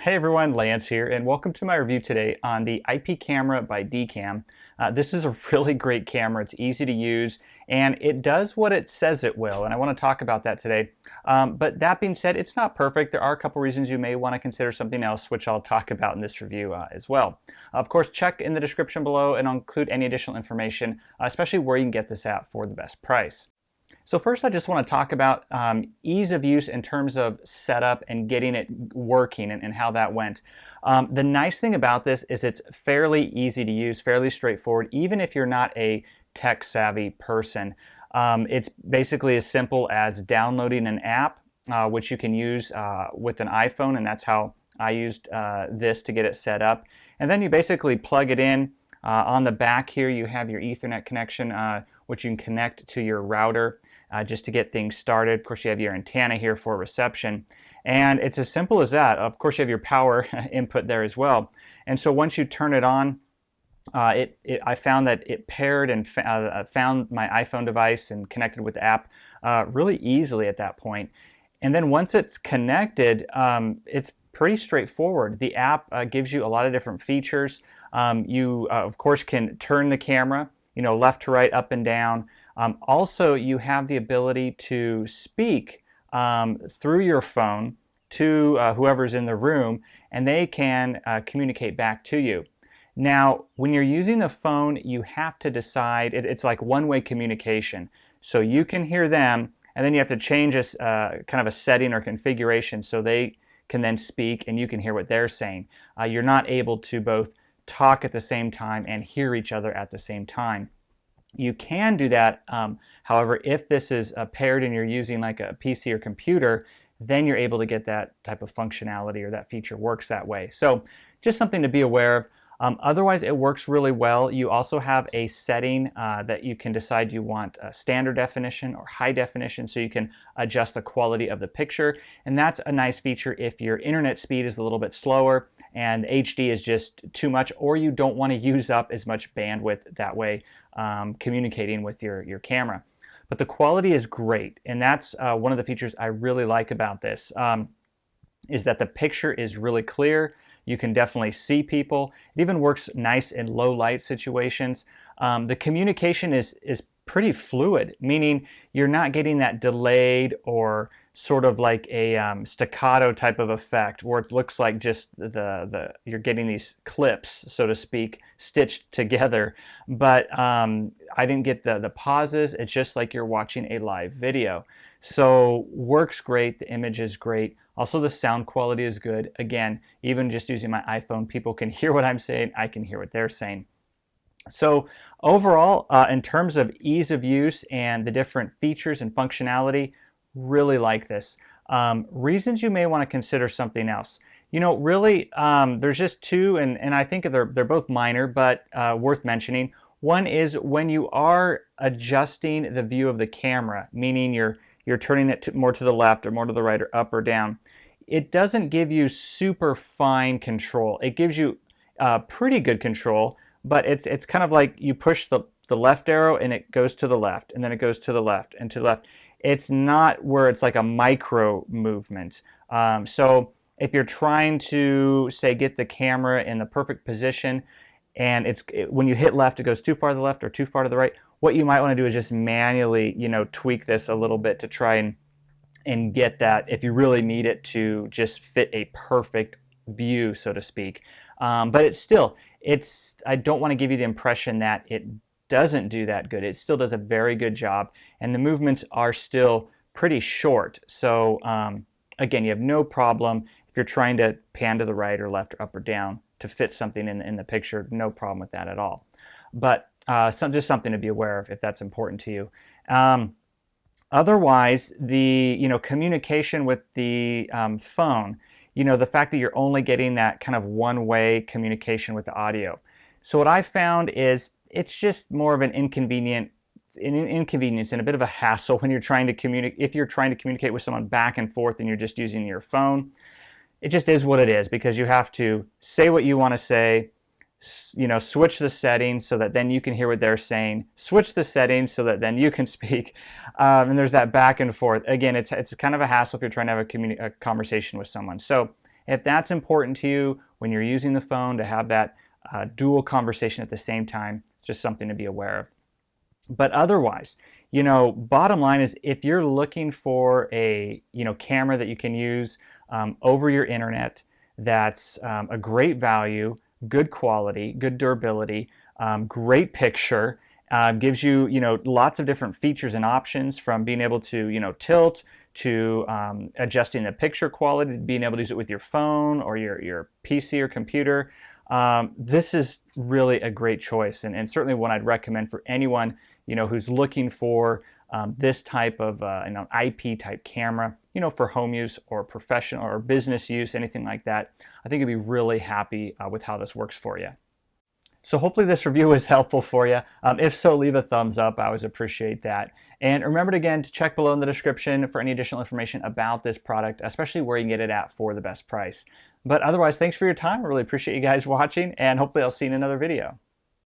Hey everyone, Lance here, and welcome to my review today on the IP camera by Deecam. This is a really great camera. It's easy to use, and it does what it says it will, and I want to talk about that today. But that being said, it's not perfect. There are a couple reasons you may want to consider something else, which I'll talk about in this review as well. Of course, check in the description below, and I'll include any additional information, especially where you can get this at for the best price. So first I just want to talk about ease of use in terms of setup and getting it working and how that went. The nice thing about this is it's fairly easy to use, fairly straightforward, even if you're not a tech savvy person. It's basically as simple as downloading an app, which you can use with an iPhone, and that's how I used this to get it set up. And then you basically plug it in. On the back here you have your Ethernet connection, which you can connect to your router. Just to get things started. Of course, you have your antenna here for reception, and it's as simple as that. Of course, you have your power input there as well. And so once you turn it on, I found that it paired and found my iPhone device and connected with the app really easily at that point. And then once it's connected, it's pretty straightforward. The app gives you a lot of different features. You, of course, can turn the camera, left to right, up and down. Also, you have the ability to speak through your phone to whoever's in the room, and they can communicate back to you. Now, when you're using the phone, you have to decide, it's like one-way communication. So you can hear them, and then you have to change kind of a setting or configuration so they can then speak and you can hear what they're saying. You're not able to both talk at the same time and hear each other at the same time. You can do that, however, if this is paired and you're using like a PC or computer, then you're able to get that type of functionality, or that feature works that way. So just something to be aware of. Otherwise, it works really well. You also have a setting that you can decide you want standard definition or high definition, so you can adjust the quality of the picture. And that's a nice feature if your internet speed is a little bit slower and HD is just too much, or you don't want to use up as much bandwidth that way communicating with your camera. But the quality is great, and that's one of the features I really like about this, is that the picture is really clear. You can definitely see people. It even works nice in low light situations. The communication is pretty fluid, meaning you're not getting that delayed or sort of like a staccato type of effect where it looks like just you're getting these clips, so to speak, stitched together. But I didn't get the pauses. It's just like you're watching a live video. So works great. The image is great. Also, the sound quality is good. Again, even just using my iPhone, people can hear what I'm saying. I can hear what they're saying. So overall, in terms of ease of use and the different features and functionality, really like this. Reasons you may want to consider something else. Really, there's just two, and I think they're both minor, but worth mentioning. One is when you are adjusting the view of the camera, meaning you're turning it more to the left or more to the right or up or down. It doesn't give you super fine control. It gives you pretty good control, but it's kind of like you push the left arrow and it goes to the left, and then it goes to the left and to the left. It's not where it's like a micro movement. So if you're trying to, say, get the camera in the perfect position, and when you hit left, it goes too far to the left or too far to the right, what you might want to do is just manually, tweak this a little bit to try and get that, if you really need it to just fit a perfect view, so to speak. But I don't want to give you the impression that it doesn't do that good. It still does a very good job, and the movements are still pretty short. So again, you have no problem if you're trying to pan to the right or left or up or down to fit something in the picture. No problem with that at all. But just something to be aware of if that's important to you. Otherwise, the communication with the phone, the fact that you're only getting that kind of one-way communication with the audio. So what I found is it's just more of an inconvenience and a bit of a hassle when you're trying to communicate. If you're trying to communicate with someone back and forth and you're just using your phone, it just is what it is, because you have to say what you want to say, switch the settings so that then you can hear what they're saying, switch the settings so that then you can speak, and there's that back and forth. Again, it's kind of a hassle if you're trying to have a conversation with someone. So If that's important to you when you're using the phone to have that dual conversation at the same time, just something to be aware of. But otherwise, bottom line is if you're looking for a, camera that you can use over your internet that's a great value, good quality, good durability, great picture, gives you, lots of different features and options from being able to, tilt to adjusting the picture quality, being able to use it with your phone or your PC or computer. This is really a great choice and certainly one I'd recommend for anyone who's looking for this type of IP type camera, for home use or professional or business use, anything like that. I think you'll be really happy with how this works for you. So hopefully this review was helpful for you. If so, leave a thumbs up. I always appreciate that. And remember again to check below in the description for any additional information about this product, especially where you can get it at for the best price. But otherwise, thanks for your time. I really appreciate you guys watching, and hopefully I'll see you in another video.